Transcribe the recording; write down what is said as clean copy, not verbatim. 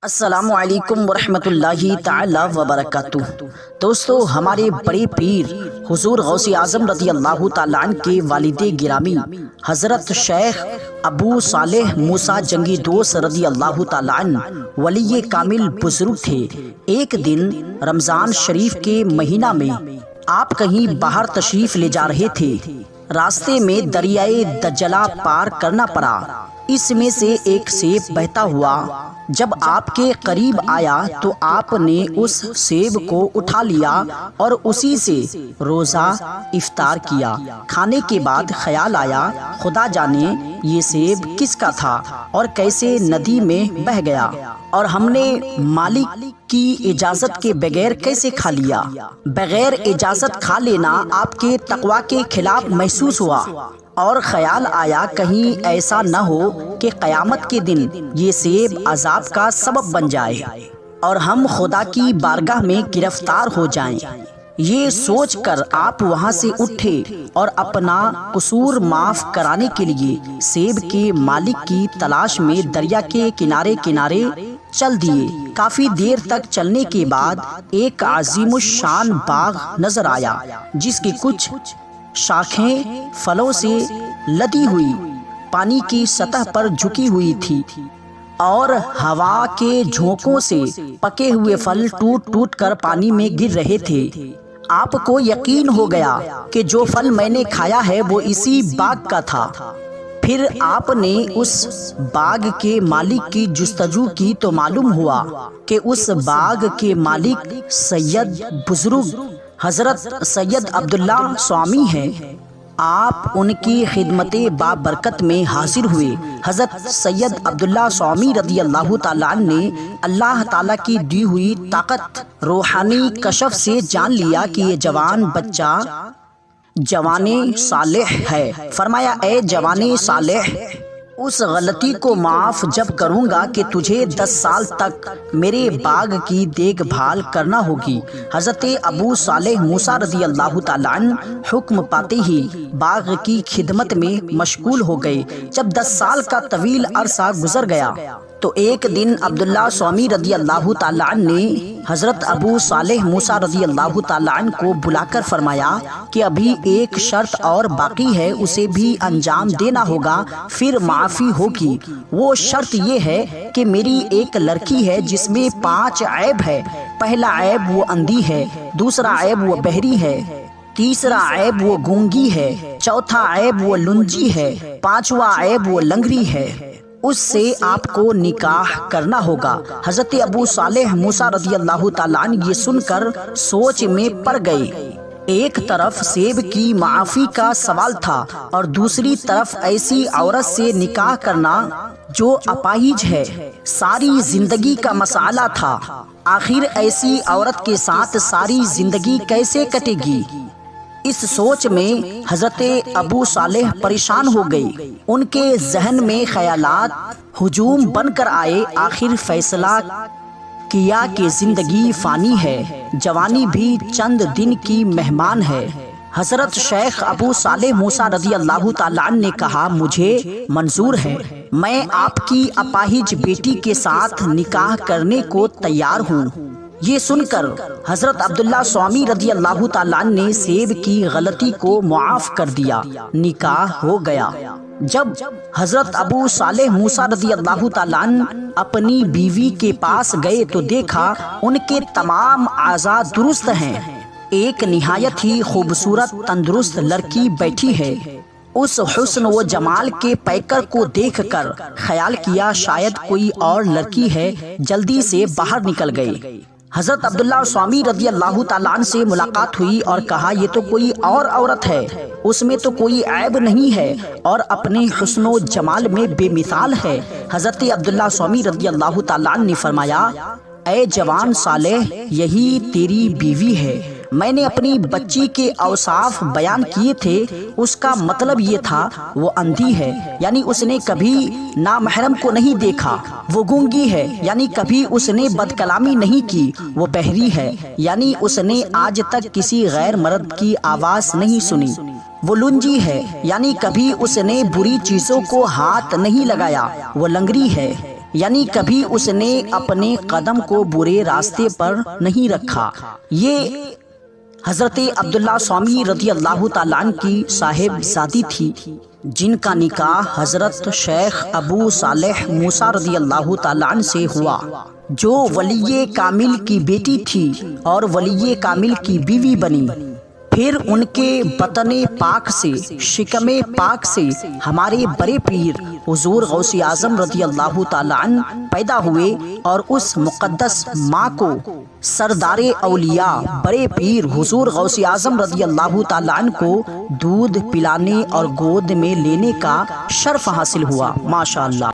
السلام علیکم ورحمۃ اللہ تعالی وبرکاتہ۔ دوستو، ہمارے بڑے پیر حضور غوث اعظم رضی اللہ تعالیٰ عنہ کے والد گرامی حضرت شیخ ابو صالح موسیٰ جنگی دوست رضی اللہ تعالیٰ عنہ ولی کامل بزرگ تھے۔ ایک دن رمضان شریف کے مہینہ میں آپ کہیں باہر تشریف لے جا رہے تھے۔ راستے میں دریائے دجلہ پار کرنا پڑا۔ اس میں سے ایک سیب بہتا ہوا جب آپ کے قریب آیا تو آپ نے اس سیب کو اٹھا لیا اور اسی سے روزہ افطار کیا۔ کھانے کے بعد خیال آیا، خدا جانے یہ سیب کس کا تھا اور کیسے ندی میں بہہ گیا، اور ہم نے مالک کی اجازت کے بغیر کیسے کھا لیا۔ بغیر اجازت کھا لینا آپ کے تقوی کے خلاف محسوس ہوا، اور خیال آیا کہیں ایسا نہ ہو کہ قیامت کے دن یہ سیب عذاب کا سبب بن جائے اور ہم خدا کی بارگاہ میں گرفتار ہو جائیں۔ یہ سوچ کر آپ وہاں سے اٹھے اور اپنا قصور معاف کرانے کے لیے سیب کے مالک کی تلاش میں دریا کے کنارے کنارے چل دیے۔ کافی دیر تک چلنے کے بعد ایک عظیم الشان باغ نظر آیا جس کی کچھ شاخیں پھلوں سے لدی ہوئی پانی کی سطح پر جھکی ہوئی تھی، اور ہوا کے جھونکوں سے پکے ہوئے پھل ٹوٹ ٹوٹ کر پانی میں گر رہے تھے۔ آپ کو یقین ہو گیا کہ جو پھل میں نے کھایا ہے وہ اسی باغ کا تھا۔ پھر آپ نے اس باغ کے مالک کی جستجو کی تو معلوم ہوا کہ اس باغ کے مالک سید بزرگ حضرت سید عبداللہ سوامی ہیں۔ آپ ان کی خدمت بابرکت میں حاضر ہوئے۔ حضرت سید عبداللہ سوامی رضی اللہ تعالیٰ عنہ نے اللہ تعالیٰ کی دی ہوئی طاقت روحانی کشف سے جان لیا کہ یہ جوان بچہ جوان صالح ہے۔ فرمایا، اے جوان صالح، اس غلطی کو معاف جب کروں گا کہ تجھے 10 سال تک میرے باغ کی دیکھ بھال کرنا ہوگی۔ حضرت ابو صالح موسیٰ رضی اللہ تعالیٰ عنہ حکم پاتے ہی باغ کی خدمت میں مشغول ہو گئے۔ جب 10 سال کا طویل عرصہ گزر گیا تو ایک دن عبداللہ سوامی رضی اللہ تعالیٰ عنہ نے حضرت ابو صالح موسیٰ رضی اللہ تعالیٰ عنہ کو بلا کر فرمایا کہ ابھی ایک شرط اور باقی ہے، اسے بھی انجام دینا ہوگا، پھر معافی ہوگی۔ وہ شرط یہ ہے کہ میری ایک لڑکی ہے جس میں 5 عیب ہے۔ پہلا عیب وہ اندھی ہے، دوسرا عیب وہ بہری ہے، تیسرا عیب وہ گونگی ہے، چوتھا عیب وہ لنجی ہے، 5واں عیب وہ لنگڑی ہے۔ اس سے آپ کو نکاح کرنا ہوگا۔ حضرت ابو صالح موسیٰ رضی اللہ تعالیٰ عنہ یہ سن کر سوچ میں پڑ گئے۔ ایک طرف سیب کی معافی کا سوال تھا اور دوسری طرف ایسی عورت سے نکاح کرنا جو اپاہج ہے، ساری زندگی کا مسئلہ تھا۔ آخر ایسی عورت کے ساتھ ساری زندگی کیسے کٹے گی؟ اس سوچ میں حضرت ابو صالح پریشان ہو گئے۔ ان کے ذہن میں خیالات ہجوم بن کر آئے۔ آخر فیصلہ کیا کہ زندگی فانی ہے، جوانی بھی چند دن کی مہمان ہے۔ حضرت شیخ ابو صالح موسیٰ رضی اللہ تعالیٰ عنہ نے کہا، مجھے منظور ہے، میں آپ کی اپاہج بیٹی کے ساتھ نکاح کرنے کو تیار ہوں۔ یہ سن کر حضرت عبداللہ سوامی رضی اللہ تعالیٰ عنہ نے سیب کی غلطی کو معاف کر دیا، نکاح ہو گیا۔ جب حضرت ابو صالح موسیٰ رضی اللہ تعالیٰ عنہ اپنی بیوی کے پاس گئے تو دیکھا ان کے تمام اعضاء درست ہیں۔ ایک نہایت ہی خوبصورت تندرست لڑکی بیٹھی ہے۔ اس حسن و جمال کے پیکر کو دیکھ کر خیال کیا شاید کوئی اور لڑکی ہے، جلدی سے باہر نکل گئے۔ حضرت عبداللہ سوامی رضی اللہ تعالیٰ عنہ سے ملاقات ہوئی اور کہا، یہ تو کوئی اور عورت ہے، اس میں تو کوئی عیب نہیں ہے اور اپنے حسن و جمال میں بے مثال ہے۔ حضرت عبداللہ سوامی رضی اللہ تعالیٰ عنہ نے فرمایا، اے جوان صالح، یہی تیری بیوی ہے۔ میں نے اپنی بچی کے اوصاف بیان کیے تھے، اس کا مطلب یہ تھا وہ اندھی ہے، یعنی اس نے کبھی نامحرم کو نہیں دیکھا۔ وہ گونگی ہے، یعنی کبھی اس نے بد کلامی نہیں کی۔ وہ بہری ہے، یعنی اس نے آج تک کسی غیر مرد کی آواز نہیں سنی۔ وہ لنجی ہے، یعنی کبھی اس نے بری چیزوں کو ہاتھ نہیں لگایا۔ وہ لنگڑی ہے، یعنی کبھی اس نے اپنے قدم کو برے راستے پر نہیں رکھا۔ یہ حضرت عبداللہ سوامی رضی اللہ تعالیٰ عنہ کی صاحب زادی تھی، جن کا نکاح حضرت شیخ ابو صالح موسیٰ رضی اللہ تعالیٰ عنہ سے ہوا، جو ولی کامل کی بیٹی تھی اور ولی کامل کی بیوی بنی۔ پھر ان کے بطن پاک سے، شکم پاک سے ہمارے بڑے پیر حضور غوث اعظم رضی اللہ تعالیٰ عنہ پیدا ہوئے، اور اس مقدس ماں کو سردار اولیاء بڑے پیر حضور غوث اعظم رضی اللہ تعالیٰ عنہ کو دودھ پلانے اور گود میں لینے کا شرف حاصل ہوا۔ ماشاءاللہ۔